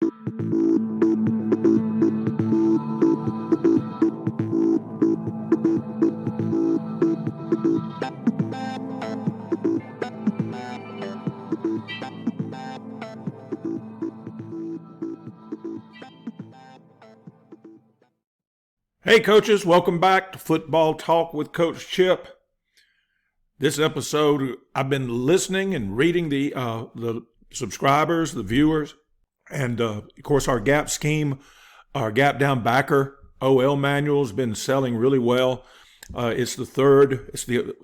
Hey coaches, welcome back to Football Talk with Coach Chip. This episode, I've been listening and reading the subscribers, the viewers, and of course our gap scheme, our gap down backer OL manual has been selling really well. It's the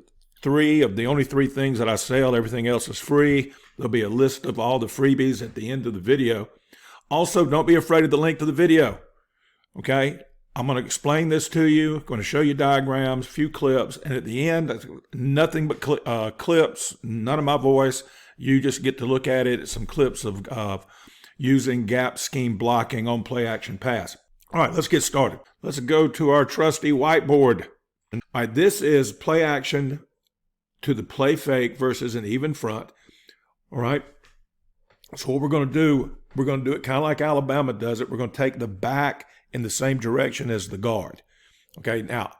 only three things that I sell. Everything else is free. There'll be a list of all the freebies at the end of the video. Also, don't be afraid of the link to the video, okay? I'm going to explain this to you, going to show you diagrams, a few clips, and at the end, nothing but clips, none of my voice. You just get to look at it. It's some clips of using gap scheme blocking on play action pass. All right, let's get started. Let's go to our trusty whiteboard. All right, this is play action to the play fake versus an even front. All right, so what we're going to do it kind of like Alabama does it. We're going to take the back in the same direction as the guard. Okay, now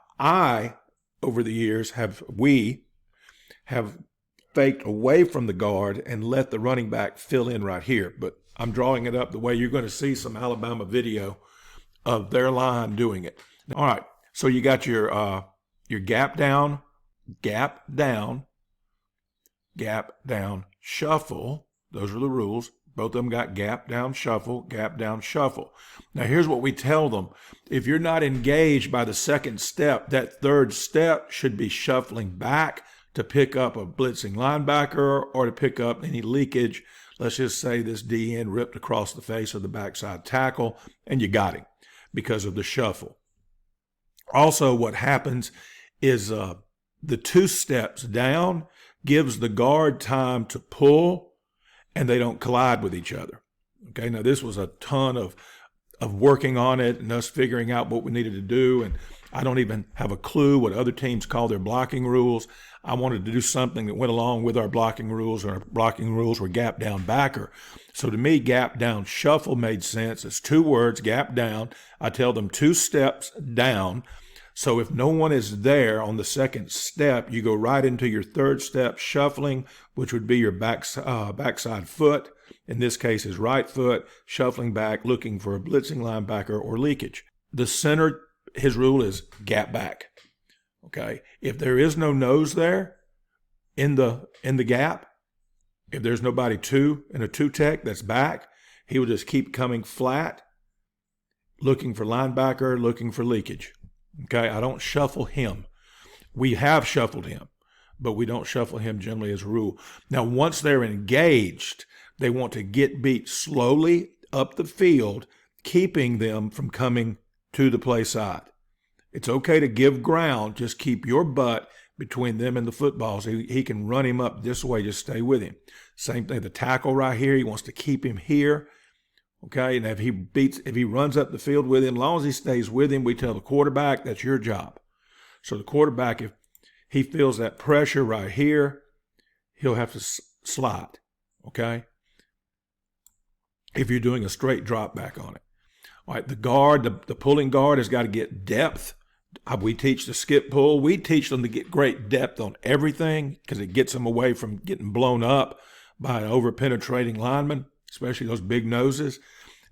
over the years, we have faked away from the guard and let the running back fill in right here. But I'm drawing it up the way you're going to see some Alabama video of their line doing it. All right, so you got your gap down, shuffle. Those are the rules. Both of them got gap down, shuffle. Now, here's what we tell them. If you're not engaged by the second step, that third step should be shuffling back to pick up a blitzing linebacker or to pick up any leakage. Let's just say this DN ripped across the face of the backside tackle, and you got him because of the shuffle. Also, what happens is the two steps down gives the guard time to pull, and they don't collide with each other. Okay, now this was a ton of working on it and us figuring out what we needed to do, and I don't even have a clue what other teams call their blocking rules. I wanted to do something that went along with our blocking rules, and our blocking rules were gap down backer. So to me, gap down shuffle made sense. It's two words, gap down. I tell them two steps down. So if no one is there on the second step, you go right into your third step shuffling, which would be your backside foot. In this case, his right foot, shuffling back, looking for a blitzing linebacker or leakage. The center, his rule is gap back. Okay. If there is no nose there in the gap, if there's nobody in a two tech that's back, he will just keep coming flat, looking for linebacker, looking for leakage. Okay, I don't shuffle him. We have shuffled him, but we don't shuffle him generally as a rule. Now, once they're engaged, they want to get beat slowly up the field, keeping them from coming to the play side. It's okay to give ground. Just keep your butt between them and the football so he can run him up this way. Just stay with him. Same thing, the tackle right here, he wants to keep him here. Okay, and if he runs up the field with him, as long as he stays with him, we tell the quarterback, that's your job. So the quarterback, if he feels that pressure right here, he'll have to slide, okay? If you're doing a straight drop back on it. All right, the guard, the pulling guard has got to get depth. We teach the skip pull. We teach them to get great depth on everything because it gets them away from getting blown up by an over-penetrating lineman, especially those big noses.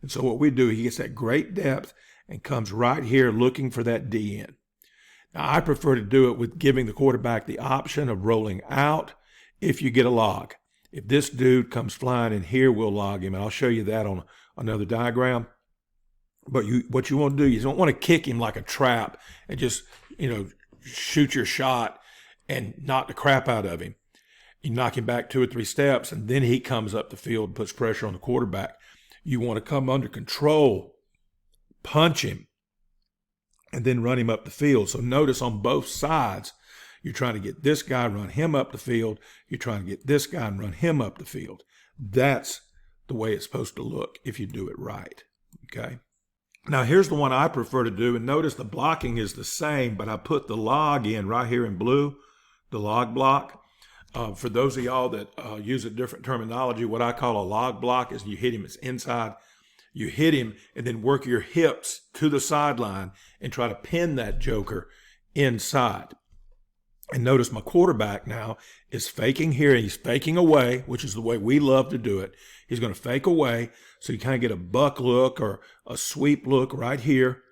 And so what we do, he gets that great depth and comes right here looking for that DN. Now, I prefer to do it with giving the quarterback the option of rolling out if you get a log. If this dude comes flying in here, we'll log him. And I'll show you that on another diagram. But what you want to do, you don't want to kick him like a trap and just, shoot your shot and knock the crap out of him. You knock him back 2 or 3 steps, and then he comes up the field and puts pressure on the quarterback. You want to come under control, punch him, and then run him up the field. So notice on both sides, you're trying to get this guy, run him up the field. You're trying to get this guy and run him up the field. That's the way it's supposed to look if you do it right, okay? Now, here's the one I prefer to do, and notice the blocking is the same, but I put the log in right here in blue, the log block. For those of y'all that use a different terminology, what I call a log block is you hit him, it's inside You hit him and then work your hips to the sideline and try to pin that joker inside. And notice my quarterback now is faking here. He's faking away, which is the way we love to do it. He's going to fake away, so you kind of get a buck look or a sweep look right here.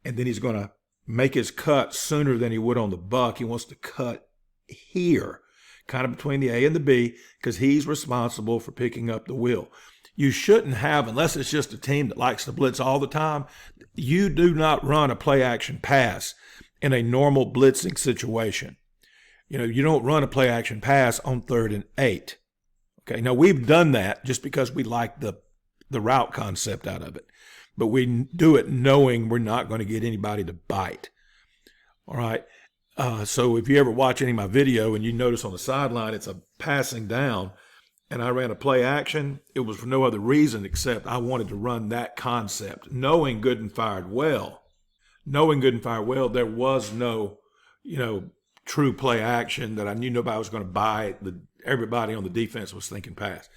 And then he's going to make his cut sooner than he would on the buck. He wants to cut here, kind of between the A and the B, because he's responsible for picking up the wheel. You shouldn't have, unless it's just a team that likes to blitz all the time, you do not run a play action pass in a normal blitzing situation. You don't run a play action pass on 3rd and 8. Okay, now we've done that just because we like the route concept out of it. But we do it knowing we're not going to get anybody to bite. All right. So if you ever watch any of my video and you notice on the sideline it's a passing down and I ran a play action, it was for no other reason except I wanted to run that concept. Knowing good and fired well, there was no, true play action that I knew nobody was going to buy. Everybody on the defense was thinking pass.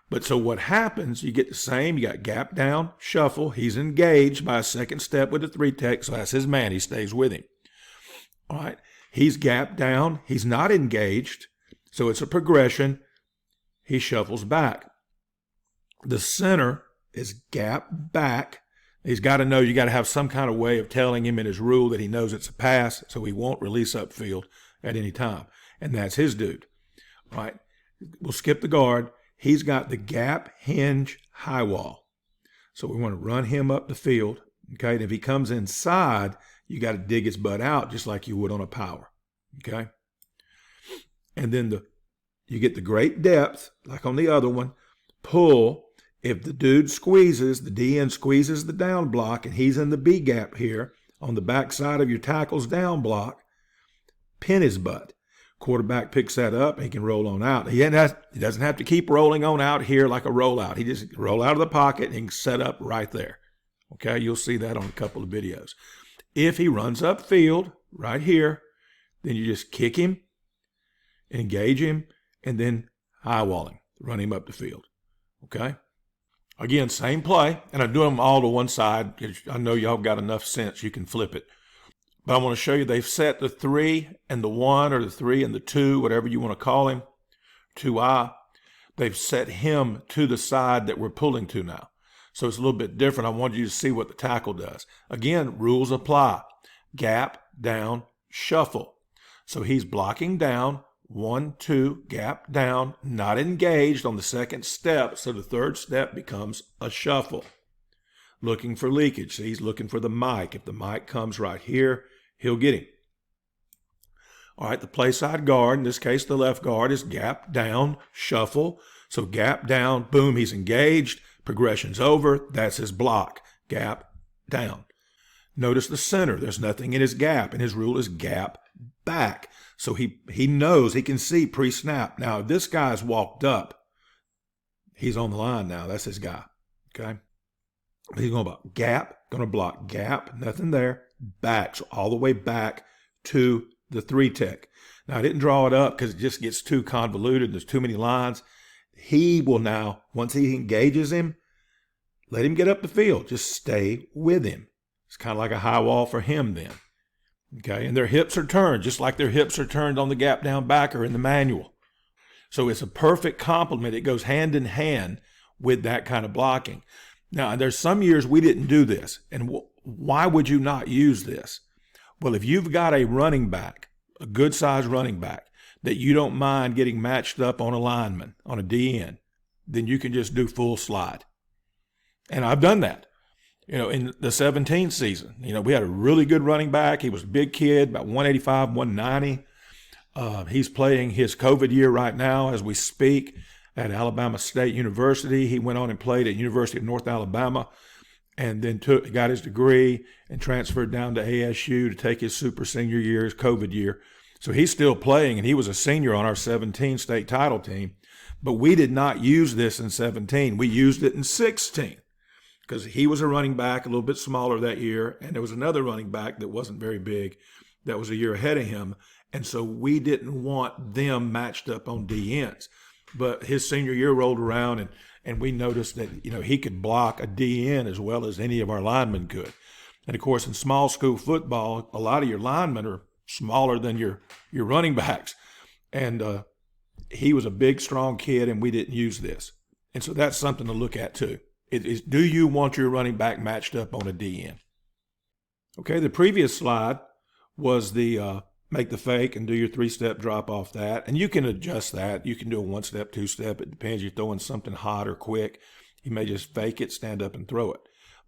But so what happens, you get the same, you got gap down, shuffle. He's engaged by a second step with the 3-tech, so that's his man. He stays with him. All right. He's gap down. He's not engaged, so it's a progression. He shuffles back. The center is gap back. He's got to know, you got to have some kind of way of telling him in his rule that he knows it's a pass, so he won't release upfield at any time. And that's his dude. All right. We'll skip the guard. He's got the gap hinge high wall. So we want to run him up the field. Okay. And if he comes inside, you got to dig his butt out just like you would on a power. Okay. And then you get the great depth, like on the other one, pull. If the dude squeezes, the DN squeezes the down block, and he's in the B gap here on the back side of your tackle's down block, pin his butt. Quarterback picks that up, and he can roll on out. He doesn't have to keep rolling on out here like a rollout. He just roll out of the pocket and he can set up right there. Okay, you'll see that on a couple of videos. If he runs upfield right here, then you just kick him, engage him, and then high wall him, run him up the field. Okay? Again, same play, and I do them all to one side because I know y'all got enough sense you can flip it. But I want to show you they've set the 3 and the 1 or the 3 and the 2, whatever you want to call him, 2I. They've set him to the side that we're pulling to now. So it's a little bit different. I wanted you to see what the tackle does. Again, rules apply. Gap, down, shuffle. So he's blocking down. 1, 2, gap down, not engaged on the second step, so the third step becomes a shuffle. Looking for leakage. So he's looking for the mic. If the mic comes right here, he'll get him. All right, the play side guard, in this case the left guard, is gap down, shuffle. So gap down, boom, he's engaged. Progression's over. That's his block. Gap down. Notice the center. There's nothing in his gap, and his rule is gap back. So he knows, he can see pre-snap. Now, if this guy's walked up, he's on the line now. That's his guy, okay? He's going to block gap, nothing there, back, so all the way back to the 3-tech. Now, I didn't draw it up because it just gets too convoluted. There's too many lines. He will now, once he engages him, let him get up the field. Just stay with him. It's kind of like a high wall for him then. Okay, and their hips are turned, just like their hips are turned on the gap down backer in the manual. So it's a perfect complement. It goes hand in hand with that kind of blocking. Now, there's some years we didn't do this. And why would you not use this? Well, if you've got a running back, a good-sized running back, that you don't mind getting matched up on a lineman, on a DN, then you can just do full slide. And I've done that. In the 17 season, we had a really good running back. He was a big kid, about 185, 190. He's playing his COVID year right now as we speak at Alabama State University. He went on and played at University of North Alabama and then got his degree and transferred down to ASU to take his super senior year, his COVID year. So he's still playing, and he was a senior on our 17 state title team. But we did not use this in 17. We used it in 16. Because he was a running back, a little bit smaller that year, and there was another running back that wasn't very big that was a year ahead of him, and so we didn't want them matched up on DNs. but his senior year rolled around, and we noticed that, he could block a DN as well as any of our linemen could. And of course, in small school football, a lot of your linemen are smaller than your running backs. And he was a big, strong kid, and we didn't use this. And so that's something to look at too. Do you want your running back matched up on a DN? Okay, the previous slide was the make the fake and do your 3-step drop off that. And you can adjust that. You can do a 1-step, 2-step. It depends. You're throwing something hot or quick. You may just fake it, stand up, and throw it.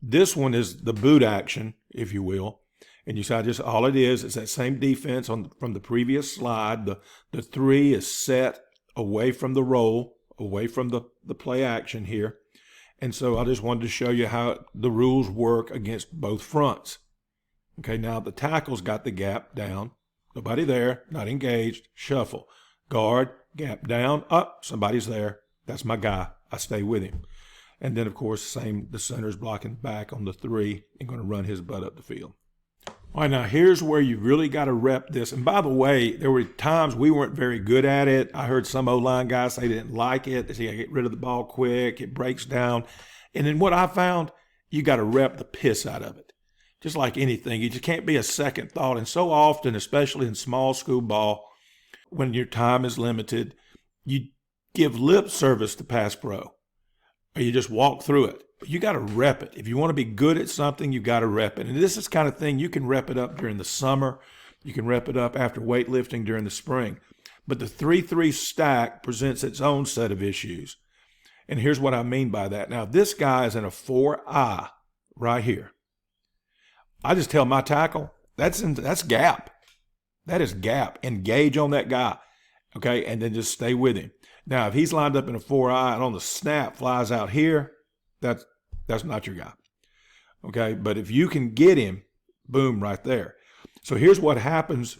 This one is the boot action, if you will. And you saw just all it is that same defense from the previous slide. The 3 is set away from the roll, away from the play action here. And so I just wanted to show you how the rules work against both fronts. Okay, now the tackle's got the gap down. Nobody there, not engaged, shuffle. Guard, gap down, up, somebody's there. That's my guy. I stay with him. And then, of course, the center's blocking back on the 3 and going to run his butt up the field. All right, now here's where you really got to rep this. And by the way, there were times we weren't very good at it. I heard some O-line guys say they didn't like it. They say, I get rid of the ball quick. It breaks down. And then what I found, you got to rep the piss out of it. Just like anything, you just can't be a second thought. And so often, especially in small school ball, when your time is limited, you give lip service to pass pro, or you just walk through it. But you got to rep it. If you want to be good at something, you got to rep it. And this is the kind of thing you can rep it up during the summer. You can rep it up after weightlifting during the spring. But the 3-3 stack presents its own set of issues. And here's what I mean by that. Now, this guy is in a 4-eye right here. I just tell my tackle, that's gap. That is gap. Engage on that guy, okay, and then just stay with him. Now, if he's lined up in a 4-eye and on the snap flies out here, that's not your guy, okay? But if you can get him, boom, right there. So here's what happens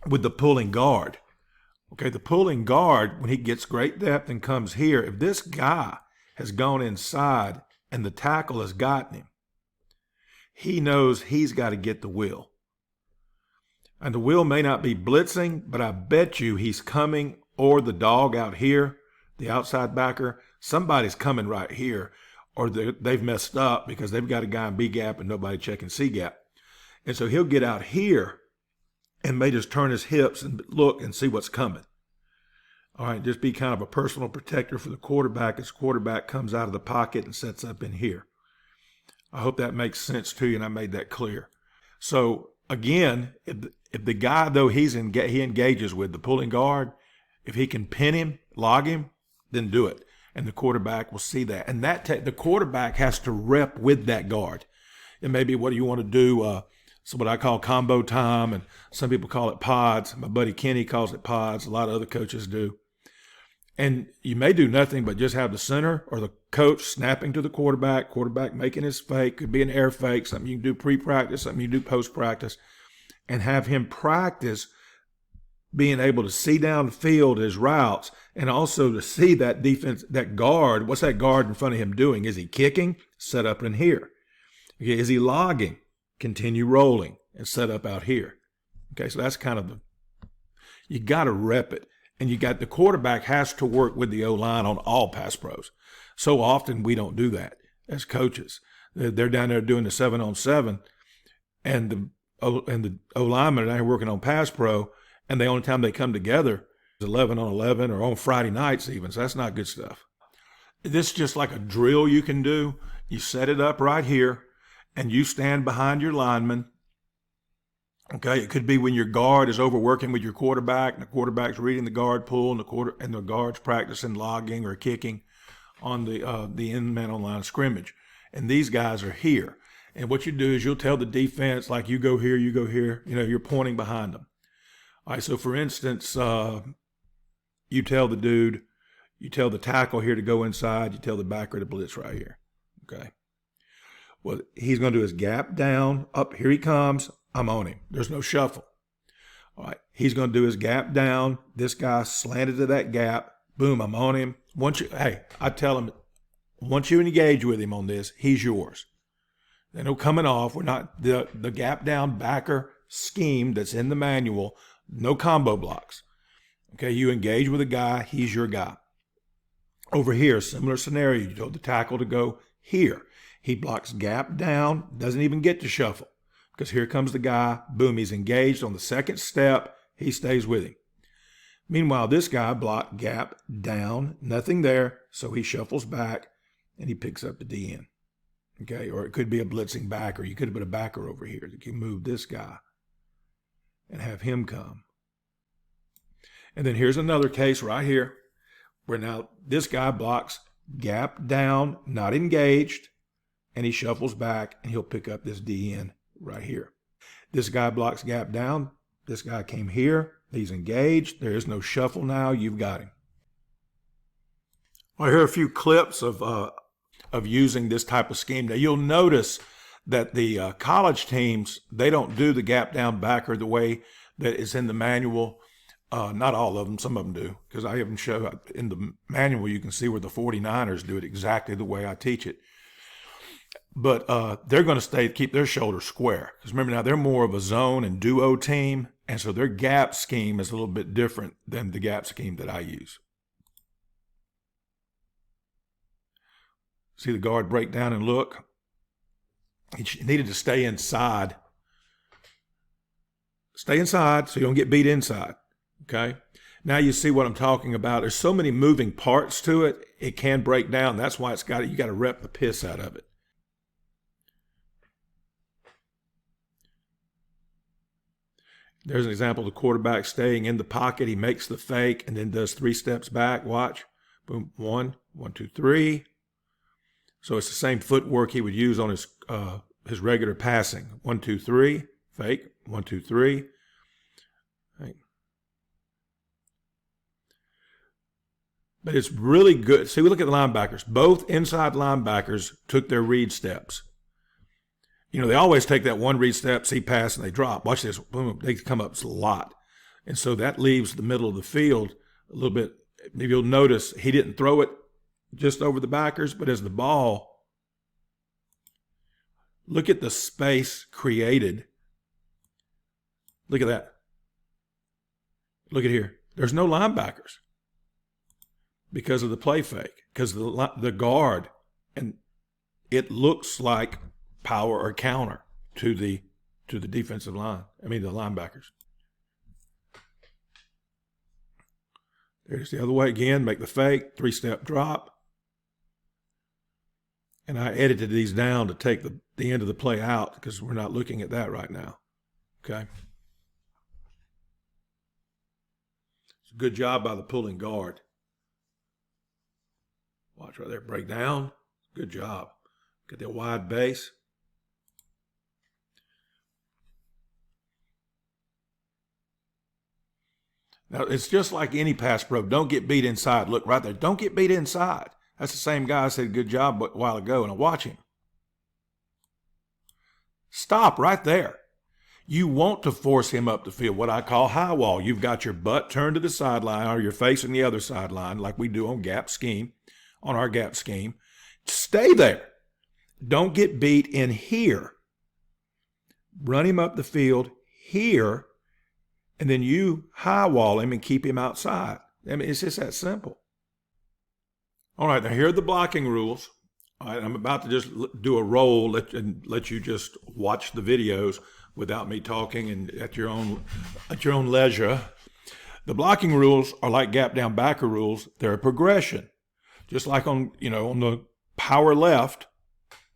with the pulling guard. Okay, the pulling guard, when he gets great depth and comes here, if this guy has gone inside and the tackle has gotten him, he knows he's got to get the wheel. And the wheel may not be blitzing, but I bet you he's coming, or the dog out here, the outside backer, somebody's coming right here, or they've messed up because they've got a guy in B gap and nobody checking C gap. And so he'll get out here and may just turn his hips and look and see what's coming. All right, just be kind of a personal protector for the quarterback as quarterback comes out of the pocket and sets up in here. I hope that makes sense to you and I made that clear. So again, if the guy, though he engages with the pulling guard, if he can pin him, log him, then do it. And the quarterback will see that. And the quarterback has to rep with that guard. It may be, what do you want to do? So what I call combo time, and some people call it pods. My buddy Kenny calls it pods. A lot of other coaches do. And you may do nothing but just have the center or the coach snapping to the quarterback making his fake. Could be an air fake, something you can do pre-practice, something you do post-practice, and have him practice being able to see down the field his routes and also to see that defense, that guard. What's that guard in front of him doing? Is he kicking? Set up in here. Okay, is he logging? Continue rolling and set up out here. Okay, so that's kind of you got to rep it. And the quarterback has to work with the O-line on all pass pros. So often we don't do that as coaches. They're down there doing the 7-on-7, and the O-linemen are down here working on pass pro, and the only time they come together is 11-on-11 or on Friday nights even. So that's not good stuff. This is just like a drill you can do. You set it up right here, and you stand behind your lineman. Okay, it could be when your guard is overworking with your quarterback, and the quarterback's reading the guard pull, and the guard's practicing logging or kicking on the end man on line of scrimmage. And these guys are here. And what you do is you'll tell the defense, like, you go here, you're pointing behind them. All right, so for instance, you tell the tackle here to go inside, you tell the backer to blitz right here. Okay. Well, he's going to do his gap down, up, here he comes. I'm on him. There's no shuffle. All right. He's going to do his gap down. This guy slanted to that gap. Boom, I'm on him. I tell him, once you engage with him on this, he's yours. There's no coming off. We're not the gap down backer scheme that's in the manual. No combo blocks. Okay, you engage with a guy, he's your guy. Over here, similar scenario, you told the tackle to go here. He blocks gap down, doesn't even get to shuffle because here comes the guy, boom, he's engaged on the second step, he stays with him. Meanwhile, this guy blocked gap down, nothing there, so he shuffles back and he picks up the DN. Okay, or it could be a blitzing backer. You could have put a backer over here. You can move this guy and have him come. And then here's another case right here where now this guy blocks gap down, not engaged, and he shuffles back and he'll pick up this DN right here. This guy blocks gap down. This guy came here. He's engaged. There is no shuffle now. You've got him. Well, here are a few clips of using this type of scheme. Now, you'll notice that the college teams, they don't do the gap down backer the way that is in the manual. Not all of them. Some of them do, because I have them show in the manual. You can see where the 49ers do it exactly the way I teach it. But they're going to keep their shoulders square. Because remember now, they're more of a zone and duo team. And so their gap scheme is a little bit different than the gap scheme that I use. See the guard break down and look? He needed to stay inside. Stay inside so you don't get beat inside. Okay? Now you see what I'm talking about. There's so many moving parts to it, it can break down. That's why you got to rep the piss out of it. There's an example of the quarterback staying in the pocket. He makes the fake and then does 3 steps back. Watch. Boom. 1, 2, 3. So it's the same footwork he would use on his regular passing. 1, 2, 3. Fake. 1, 2, 3. Right. But it's really good. See, we look at the linebackers. Both inside linebackers took their read steps. You know, they always take that one read step, see pass, and they drop. Watch this. Boom, they come up a lot. And so that leaves the middle of the field a little bit. Maybe you'll notice he didn't throw it just over the backers, but as the ball, look at the space created. Look at that. Look at here. There's no linebackers because of the play fake, because the guard, and it looks like power or counter to the defensive line. I mean the linebackers. There's the other way again. Make the fake, 3-step drop. And I edited these down to take the end of the play out because we're not looking at that right now. Okay. It's a good job by the pulling guard. Watch right there. Break down. Good job. Get that wide base. Now, it's just like any pass pro. Don't get beat inside. Look right there. Don't get beat inside. That's the same guy I said good job a while ago, and I watch him. Stop right there. You want to force him up the field, what I call high wall. You've got your butt turned to the sideline or you're facing the other sideline like we do on gap scheme, on our gap scheme. Stay there. Don't get beat in here. Run him up the field here, and then you high wall him and keep him outside. I mean, it's just that simple. All right, now here are the blocking rules. All right, I'm about to just do a roll and let you just watch the videos without me talking and at your own leisure. The blocking rules are like gap down backer rules. They're a progression. Just like on the power left,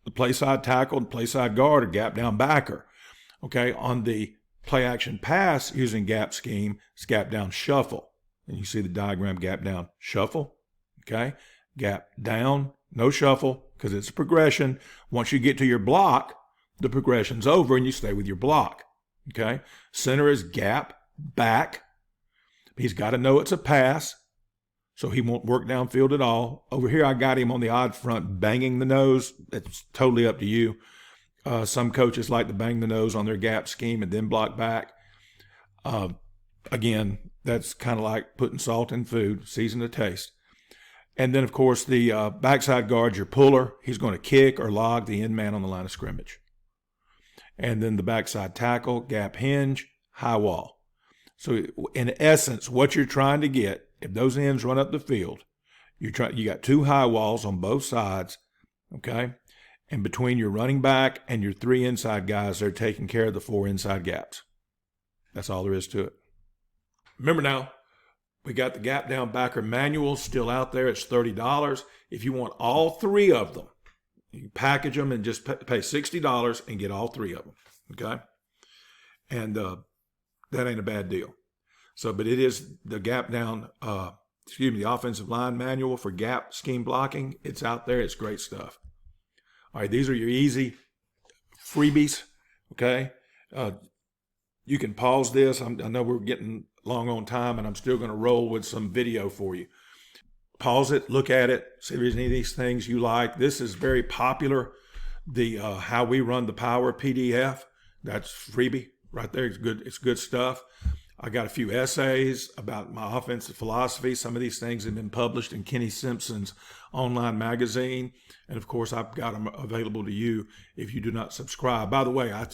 the play side tackle and play side guard are gap down backer. Okay, on the play action pass using gap scheme, it's gap down shuffle. And you see the diagram, gap down shuffle. Okay, gap down, no shuffle, because it's a progression. Once you get to your block, the progression's over and you stay with your block. Okay, center is gap back. He's got to know it's a pass, so he won't work downfield at all. Over here, I got him on the odd front, banging the nose. It's totally up to you. Some coaches like to bang the nose on their gap scheme and then block back. Again, that's kind of like putting salt in food, season to taste. And then, of course, the backside guard, your puller, he's going to kick or log the end man on the line of scrimmage. And then the backside tackle, gap hinge, high wall. So in essence, what you're trying to get, if those ends run up the field, you got two high walls on both sides, okay? And between your running back and your three inside guys, they're taking care of the four inside gaps. That's all there is to it. Remember now, we got the Gap Down Backer Manual still out there. It's $30. If you want all three of them, you can package them and just pay $60 and get all three of them, okay? And that ain't a bad deal. So, but it is the Gap Down, the Offensive Line Manual for gap scheme blocking. It's out there. It's great stuff. All right, these are your easy freebies, okay? You can pause this. I know we're getting long on time, and I'm still going to roll with some video for you. Pause it, look at it, see if there's any of these things you like. This is very popular. The How We Run the Power PDF, that's freebie right there. It's good. It's good stuff. I got a few essays about my offensive philosophy. Some of these things have been published in Kenny Simpson's online magazine. And of course, I've got them available to you if you do not subscribe. By the way, I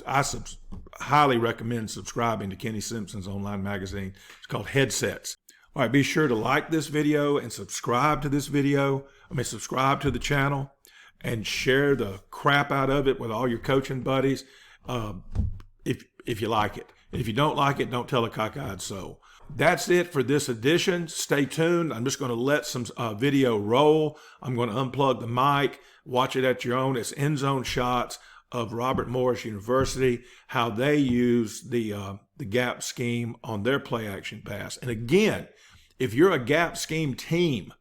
highly recommend subscribing to Kenny Simpson's online magazine. It's called Headsets. All right, be sure to like this video and subscribe to this video. Subscribe to the channel and share the crap out of it with all your coaching buddies if you like it. And if you don't like it, don't tell a cockeyed soul. That's it for this edition. Stay tuned. I'm just going to let some video roll. I'm going to unplug the mic. Watch it at your own. It's end zone shots of Robert Morris University, how they use the gap scheme on their play action pass. And again, if you're a gap scheme team,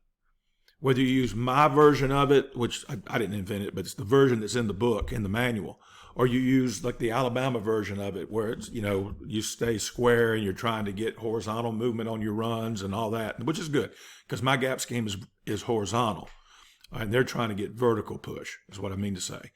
whether you use my version of it, which I didn't invent it, but it's the version that's in the book, in the manual, or you use like the Alabama version of it, where it's, you stay square and you're trying to get horizontal movement on your runs and all that, which is good because my gap scheme is horizontal and they're trying to get vertical push is what I mean to say.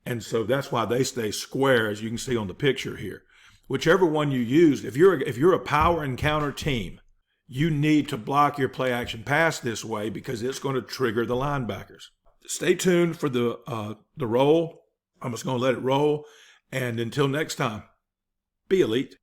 And so that's why they stay square, as you can see on the picture here. Whichever one you use, if you're a power and counter team, you need to block your play action pass this way because it's going to trigger the linebackers. Stay tuned for the roll. I'm just going to let it roll. And until next time, be elite.